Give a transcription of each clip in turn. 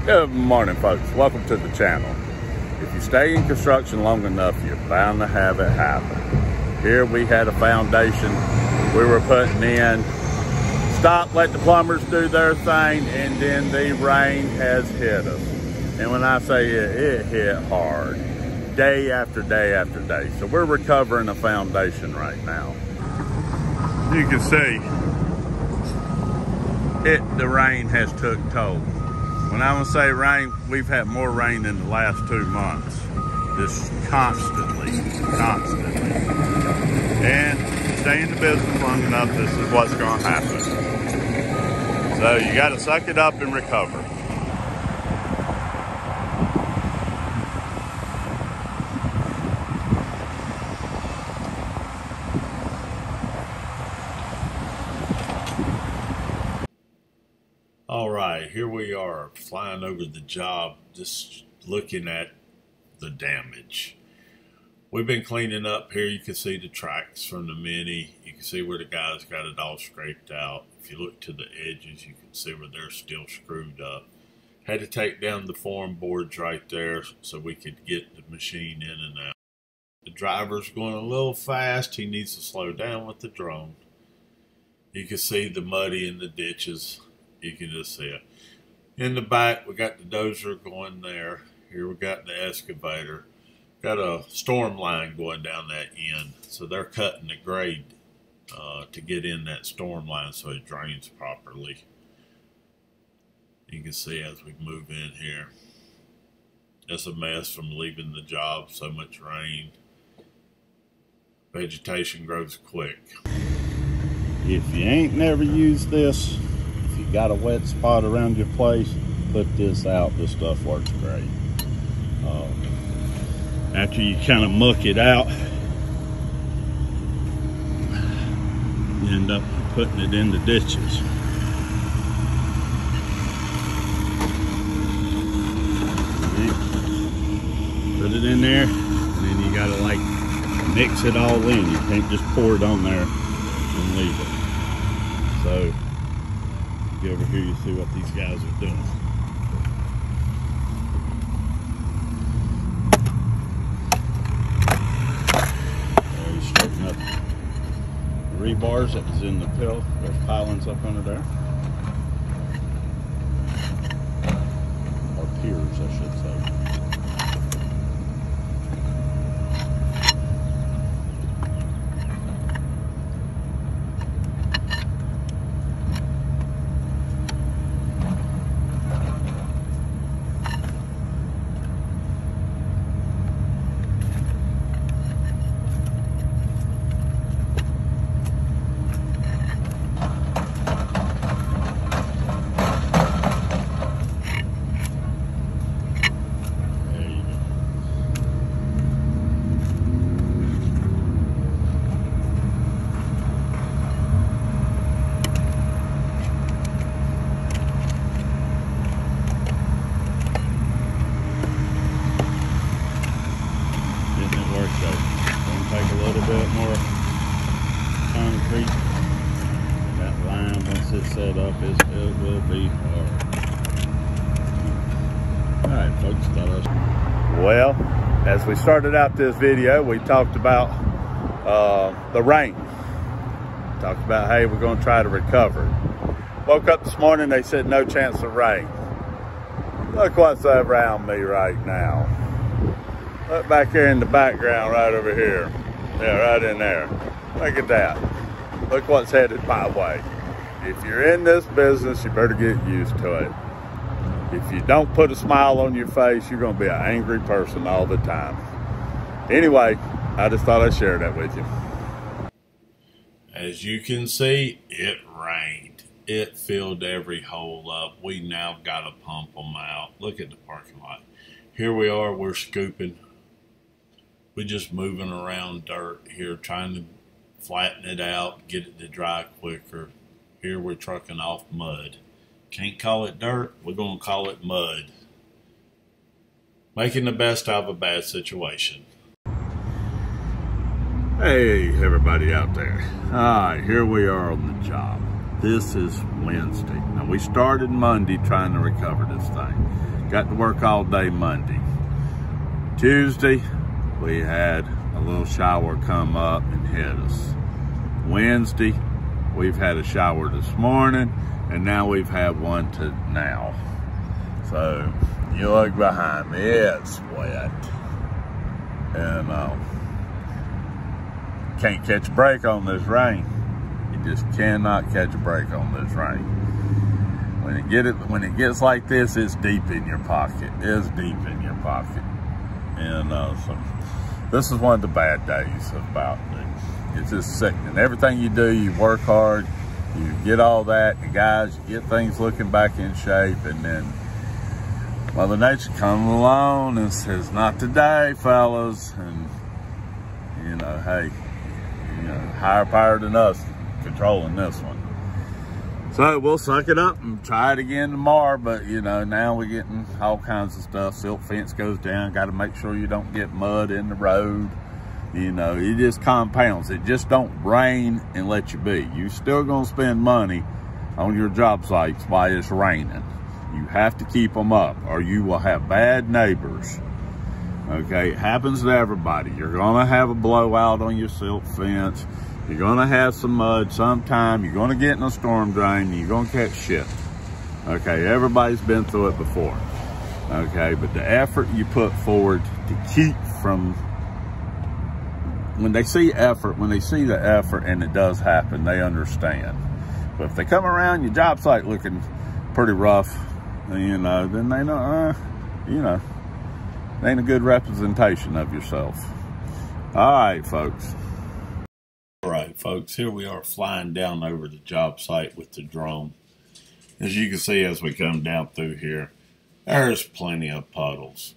Good morning, folks. Welcome to the channel. If you stay in construction long enough, you're bound to have it happen. Here we had a foundation we were putting in. Stop, let the plumbers do their thing, and then the rain has hit us. And when I say it hit hard. Day after day after day. So we're recovering a foundation right now. You can see the rain has took toll. When I want to say rain, we've had more rain in the last 2 months. Just constantly. And stay in the business long enough, this is what's going to happen. So you got to suck it up and recover. All right, here we are flying over the job, just looking at the damage. We've been cleaning up here. You can see the tracks from the Mini. You can see where the guys got it all scraped out. If you look to the edges, you can see where they're still screwed up. Had to take down the form boards right there so we could get the machine in and out. The driver's going a little fast. He needs to slow down with the drone. You can see the muddy in the ditches. You can just see it. In the back, we got the dozer going there. Here we got the excavator. Got a storm line going down that end. So they're cutting the grade to get in that storm line so it drains properly. You can see as we move in here. It's a mess from leaving the job, so much rain. Vegetation grows quick. If you ain't never used this, if you got a wet spot around your place, put this out. This stuff works great. After you kind of muck it out, you end up putting it in the ditches. Put it in there, and then you gotta like mix it all in. You can't just pour it on there and leave it. So over here, you see what these guys are doing. There, you straighten up the rebars that was in the pill. There's pilings up under there. Or piers, I should say. Take a little bit more concrete. That line, once it's set up, it will be hard. Alright folks, well, as we started out this video, we talked about the rain. Talked about, hey, we're going to try to recover. Woke up this morning, they said no chance of rain. Look what's around me right now. Look back here in the background right over here. Yeah, right in there. Look at that. Look what's headed my way. If you're in this business, you better get used to it. If you don't put a smile on your face, you're going to be an angry person all the time. Anyway, I just thought I'd share that with you. As you can see, it rained. It filled every hole up. We now got to pump them out. Look at the parking lot. Here we are, we're scooping. We're just moving around dirt here, trying to flatten it out, get it to dry quicker. Here we're trucking off mud. Can't call it dirt, we're going to call it mud. Making the best out of a bad situation. Hey, everybody out there. All right, here we are on the job. This is Wednesday. Now, we started Monday trying to recover this thing. Got to work all day Monday. Tuesday, we had a little shower come up and hit us. Wednesday, we've had a shower this morning, and now we've had one to now. So, you look behind me, it's wet. And can't catch a break on this rain. You just cannot catch a break on this rain. When it gets like this, it's deep in your pocket. It's deep in your pocket. And so this is one of the bad days about it. It's just sickening. Everything you do, you work hard, you get all that, and guys, you get things looking back in shape, and then Mother Nature comes along and says, not today, fellas. And, you know, hey, you know, higher power than us controlling this one. So we'll suck it up and try it again tomorrow. But, you know, now we're getting all kinds of stuff. Silt fence goes down. Got to make sure you don't get mud in the road. You know, it just compounds. It just don't rain and let you be. You're still going to spend money on your job sites while it's raining. You have to keep them up, or you will have bad neighbors. Okay, it happens to everybody. You're gonna have a blowout on your silt fence. You're gonna have some mud sometime. You're gonna get in a storm drain, and you're gonna catch shit. Okay, everybody's been through it before. Okay, but the effort you put forward to keep from, when they see effort, when they see the effort and it does happen, they understand. But if they come around your job site looking pretty rough, you know, then they know, you know, it ain't a good representation of yourself. All right, folks. All right, folks, here we are flying down over the job site with the drone. As you can see, as we come down through here, there's plenty of puddles.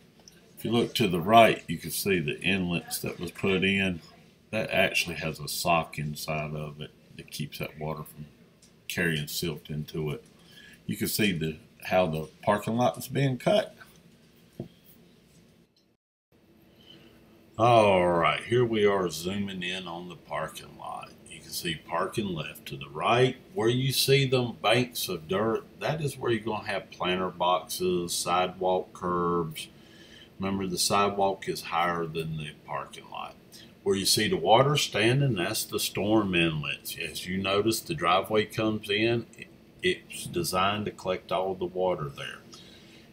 If you look to the right, you can see the inlets that was put in. That actually has a sock inside of it that keeps that water from carrying silt into it. You can see how the parking lot is being cut. All right, here we are zooming in on the parking lot. You can see parking left to the right. Where you see them banks of dirt, that is where you're going to have planter boxes, sidewalk curbs. Remember, the sidewalk is higher than the parking lot. Where you see the water standing, that's the storm inlets. As you notice, the driveway comes in. It's designed to collect all the water there.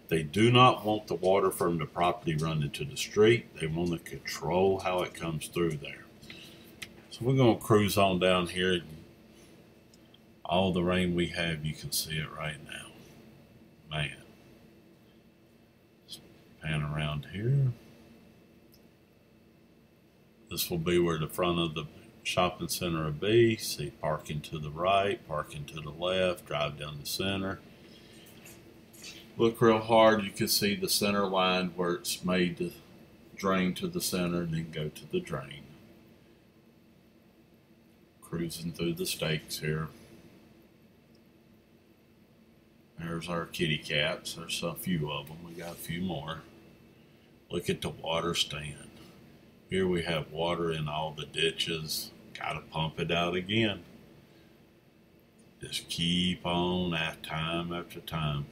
They do not want the water from the property running to the street. They want to control how it comes through there. So we're going to cruise on down here. All the rain we have, you can see it right now. Man. Let's pan around here. This will be where the front of the shopping center will be. See parking to the right, parking to the left, drive down the center. Look real hard, you can see the center line where it's made to drain to the center and then go to the drain. Cruising through the stakes here. There's our kitty cats. There's a few of them. We got a few more. Look at the water stand. Here we have water in all the ditches. Got to pump it out again. Just keep on at time after time.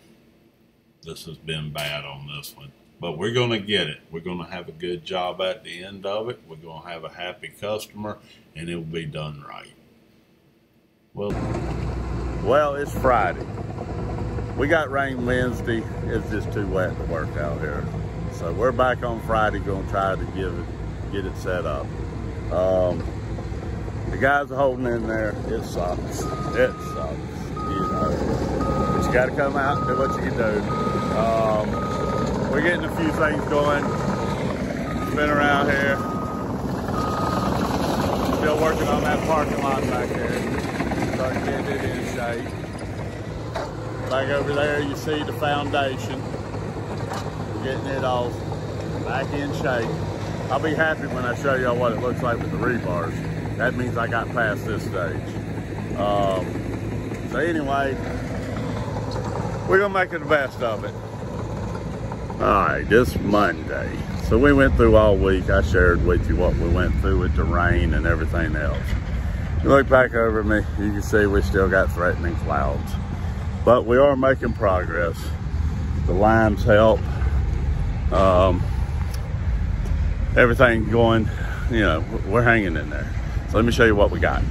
This has been bad on this one. But we're going to get it. We're going to have a good job at the end of it. We're going to have a happy customer, and it will be done right. Well, it's Friday. We got rain Wednesday. It's just too wet to work out here. So we're back on Friday, going to try to get it set up. The guys are holding in there. It sucks. It sucks. You know, but you got to come out and do what you can do. We're getting a few things going. Spin around here. Still working on that parking lot back there. Starting getting it in shape. Back over there, you see the foundation. Getting it all back in shape. I'll be happy when I show y'all what it looks like with the rebars. That means I got past this stage. So anyway, we're gonna make it the best of it. All right, this Monday. So we went through all week. I shared with you what we went through with the rain and everything else. Look back over me, you can see we still got threatening clouds. But we are making progress. The limes help. Everything going, you know, we're hanging in there. So let me show you what we got.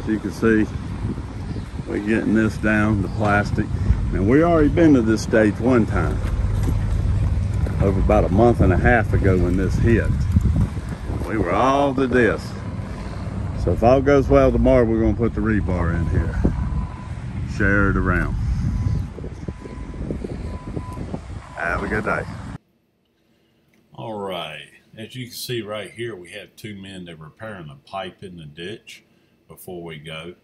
So you can see we're getting this down to plastic. And we already been to this stage one time, over about a month and a half ago when this hit. We were all to this. So if all goes well tomorrow, we're gonna put the rebar in here. Share it around. Have a good day. All right, as you can see right here, we have two men that are repairing a pipe in the ditch before we go.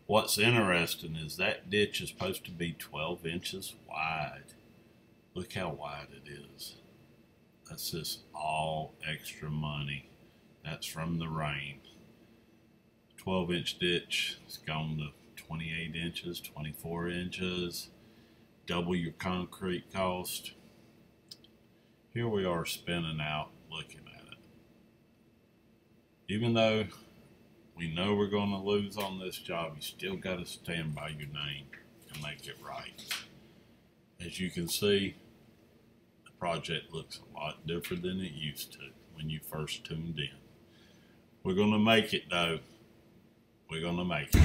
What's interesting is that ditch is supposed to be 12 inches wide. Look how wide it is. That's just all extra money. That's from the rain. 12-inch ditch, it's gone to 28 inches, 24 inches. Double your concrete cost. Here we are spinning out looking at it. Even though we know we're going to lose on this job, you still got to stand by your name and make it right. As you can see, the project looks a lot different than it used to when you first tuned in. We're going to make it though. We're going to make it.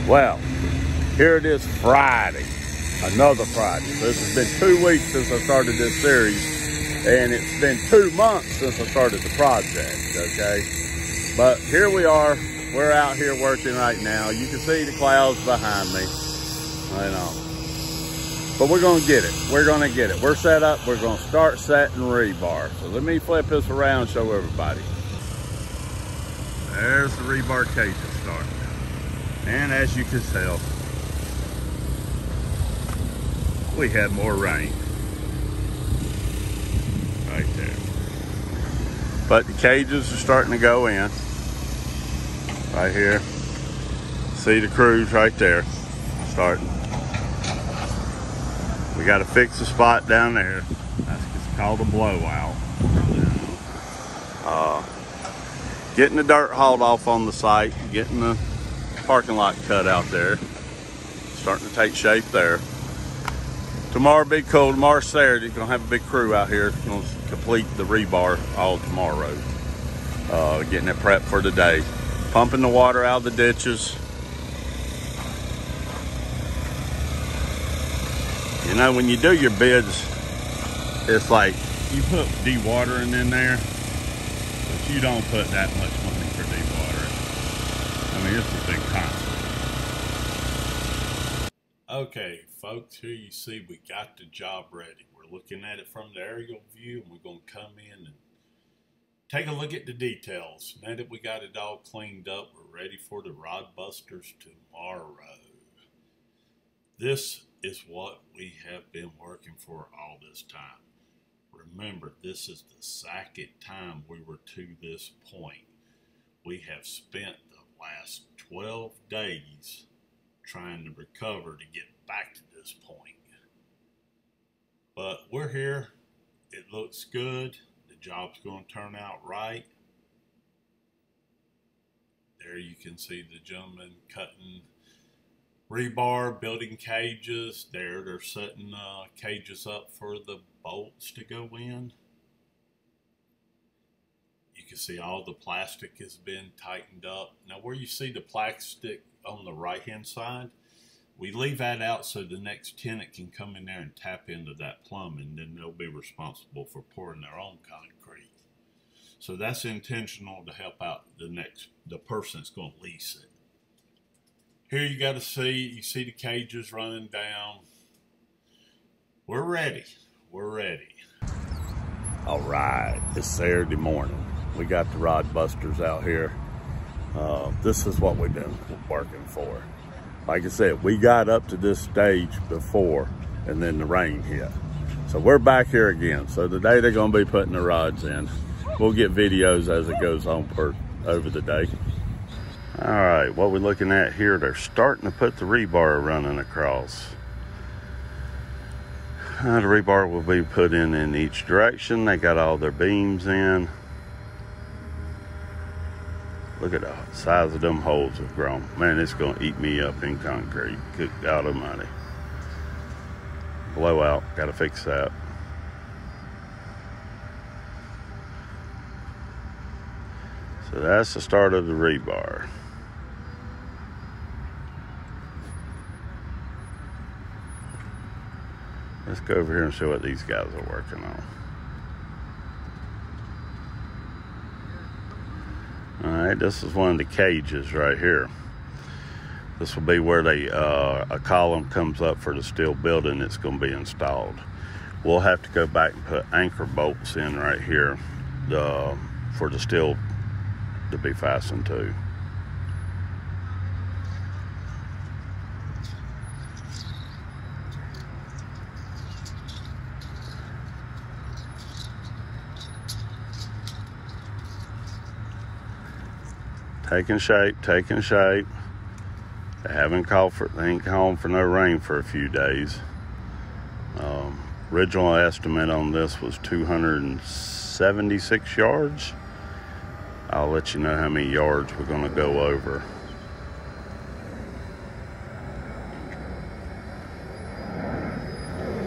Well, here it is Friday, another Friday. This has been 2 weeks since I started this series, and it's been 2 months since I started the project, okay? But here we are, we're out here working right now. You can see the clouds behind me, I know. But we're gonna get it, we're gonna get it. We're set up, we're gonna start setting rebar. So let me flip this around and show everybody. There's the rebar cages starting. And as you can tell, we had more rain. Right there. But the cages are starting to go in. Right here. See the crews right there starting. We got to fix the spot down there. That's called a blowout. Getting the dirt hauled off on the site, getting the parking lot cut out there. Starting to take shape there. Tomorrow be cool. Tomorrow's Saturday. Gonna have a big crew out here. Gonna complete the rebar all tomorrow. Getting it prepped for the day. Pumping the water out of the ditches. You know, when you do your bids, it's like you put dewatering in there, but you don't put that much money for dewatering. I mean, this has been constant. Okay, folks, here you see we got the job ready. We're looking at it from the aerial view, and we're going to come in and take a look at the details. Now that we got it all cleaned up, we're ready for the rod busters tomorrow. This is what we have been working for all this time. Remember, this is the second time we were to this point. We have spent the last 12 days trying to recover to get back to this point. But we're here. It looks good. The job's going to turn out right. There you can see the gentleman cutting rebar, building cages. There, they're setting cages up for the bolts to go in. You can see all the plastic has been tightened up. Now where you see the plastic on the right hand side, we leave that out so the next tenant can come in there and tap into that plumbing. Then they'll be responsible for pouring their own concrete. So that's intentional to help out the person that's going to lease it. Here you see the cages running down. We're ready. We're ready. All right, it's Saturday morning. We got the rod busters out here. This is what we've been working for. Like I said, we got up to this stage before, and then the rain hit. So we're back here again. So today they're gonna be putting the rods in. We'll get videos as it goes on over the day. All right, what we're looking at here, they're starting to put the rebar running across. The rebar will be put in each direction. They got all their beams in. Look at the size of them holes have grown. Man, it's going to eat me up in concrete. Good God Almighty. Blowout. Got to fix that. So that's the start of the rebar. Let's go over here and show what these guys are working on. Alright, this is one of the cages right here. This will be where they a column comes up for the steel building that's going to be installed. We'll have to go back and put anchor bolts in right here for the steel to be fastened to. Taking shape, taking shape. They ain't calling for no rain for a few days. Original estimate on this was 276 yards. I'll let you know how many yards we're going to go over.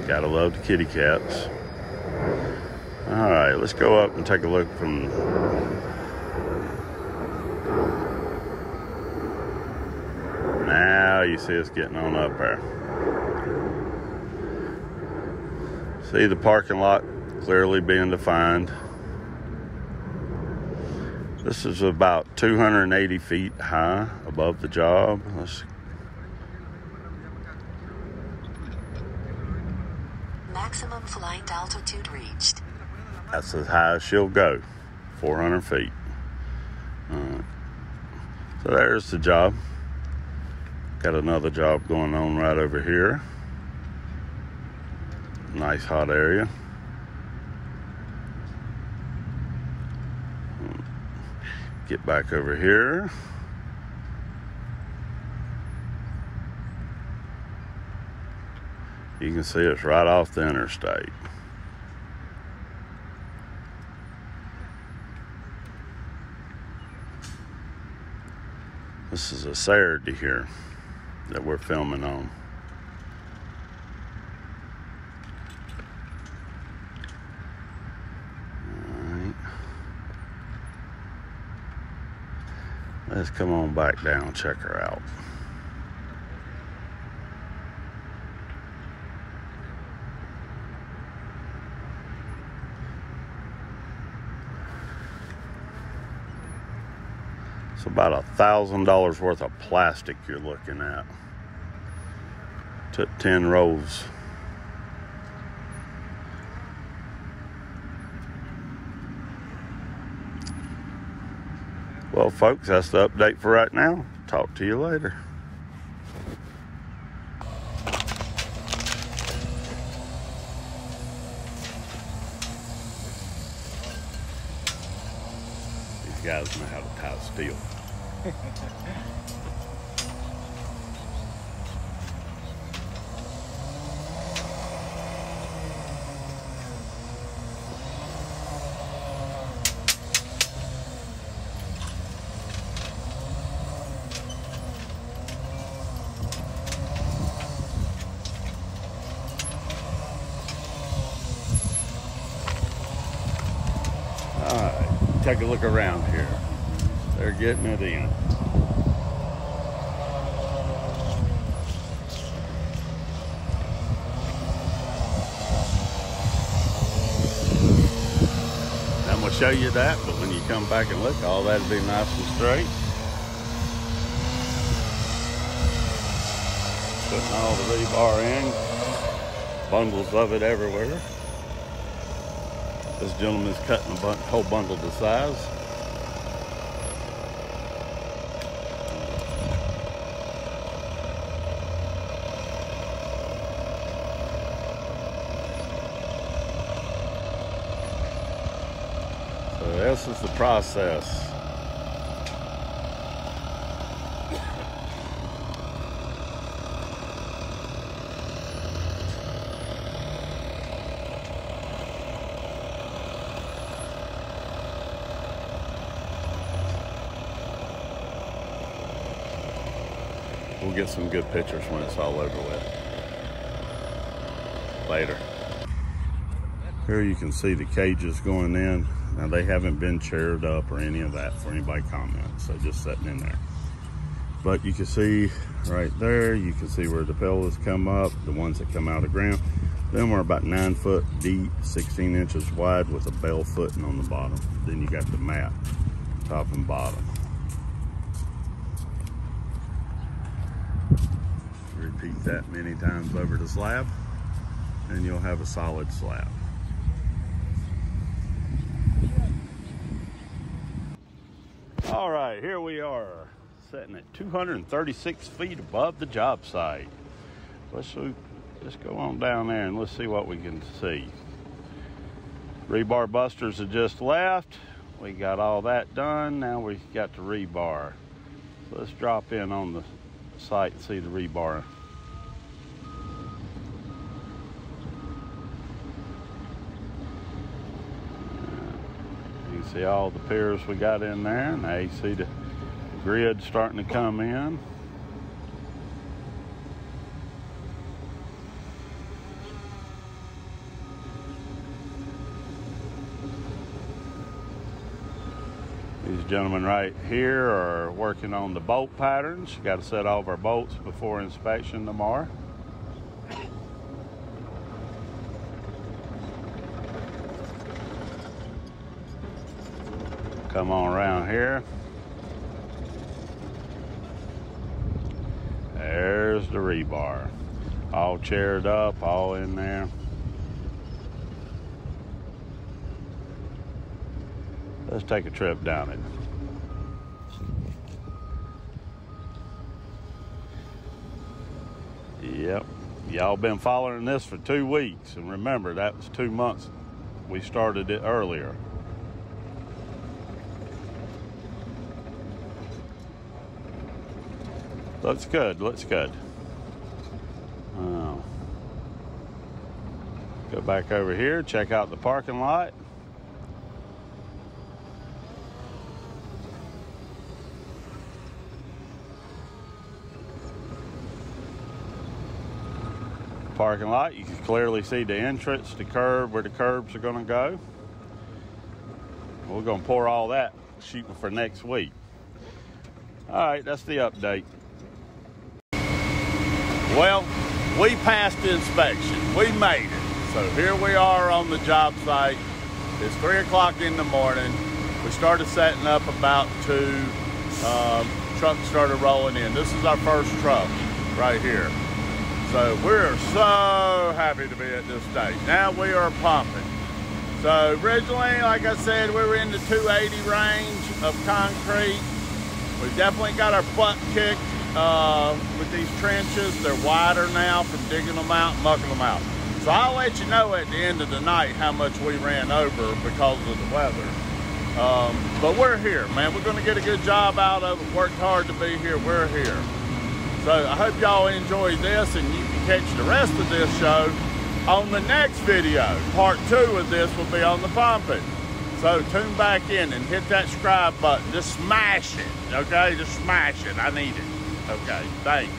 Gotta love the kitty cats. All right, let's go up and take a look from. Now you see us getting on up there. See the parking lot clearly being defined. This is about 280 feet high above the job. Maximum flight altitude reached. That's as high as she'll go, 400 feet. So there's the job. Got another job going on right over here. Nice hot area. Get back over here. You can see it's right off the interstate. This is a Saturday here that we're filming on. Alright. Let's come on back down, check her out. It's about $1,000 worth of plastic you're looking at. Took 10 rolls. Well, folks, that's the update for right now. Talk to you later. These guys know how to tie steel. Alright, take a look around here. They're getting it in. I'm going to show you that, but when you come back and look, all that'll be nice and straight. Putting all the rebar in, bundles of it everywhere. This gentleman's cutting a whole bundle to size. So this is the process. We'll get some good pictures when it's all over with. Later. Here you can see the cages going in. Now they haven't been chaired up or any of that for anybody comments. So just sitting in there. But you can see right there, you can see where the pillows come up, the ones that come out of the ground. Them are about 9 foot deep, 16 inches wide with a bell footing on the bottom. Then you got the mat, top and bottom. Repeat that many times over the slab, and you'll have a solid slab. All right, here we are, sitting at 236 feet above the job site. Let's go on down there and let's see what we can see. Rebar busters have just left. We got all that done. Now we got the rebar. So let's drop in on the site and see the rebar. You can see all the piers we got in there. Now you see the grid starting to come in. These gentlemen right here are working on the bolt patterns. Got to set all of our bolts before inspection tomorrow. Come on around here. There's the rebar. All chaired up, all in there. Let's take a trip down it. Yep, y'all been following this for 2 weeks, and remember that was 2 months. We started it earlier. Looks good, looks good. Go back over here, check out the parking lot. Parking lot, you can clearly see the entrance, the curb, where the curbs are going to go. We're going to pour all that, shooting for next week. All right, that's the update. Well, we passed the inspection. We made it. So here we are on the job site. It's 3 o'clock in the morning. We started setting up about 2. Trucks started rolling in. This is our first truck right here. So we're so happy to be at this stage. Now we are pumping. So originally, like I said, we were in the 280 range of concrete. We've definitely got our butt kicked with these trenches. They're wider now from digging them out and mucking them out. So I'll let you know at the end of the night how much we ran over because of the weather. But we're here, man. We're gonna get a good job out of it. Worked hard to be here, we're here. So I hope y'all enjoyed this, and you can catch the rest of this show on the next video. Part 2 of this will be on the pumping. So tune back in and hit that subscribe button. Just smash it, okay? Just smash it. I need it. Okay, thanks.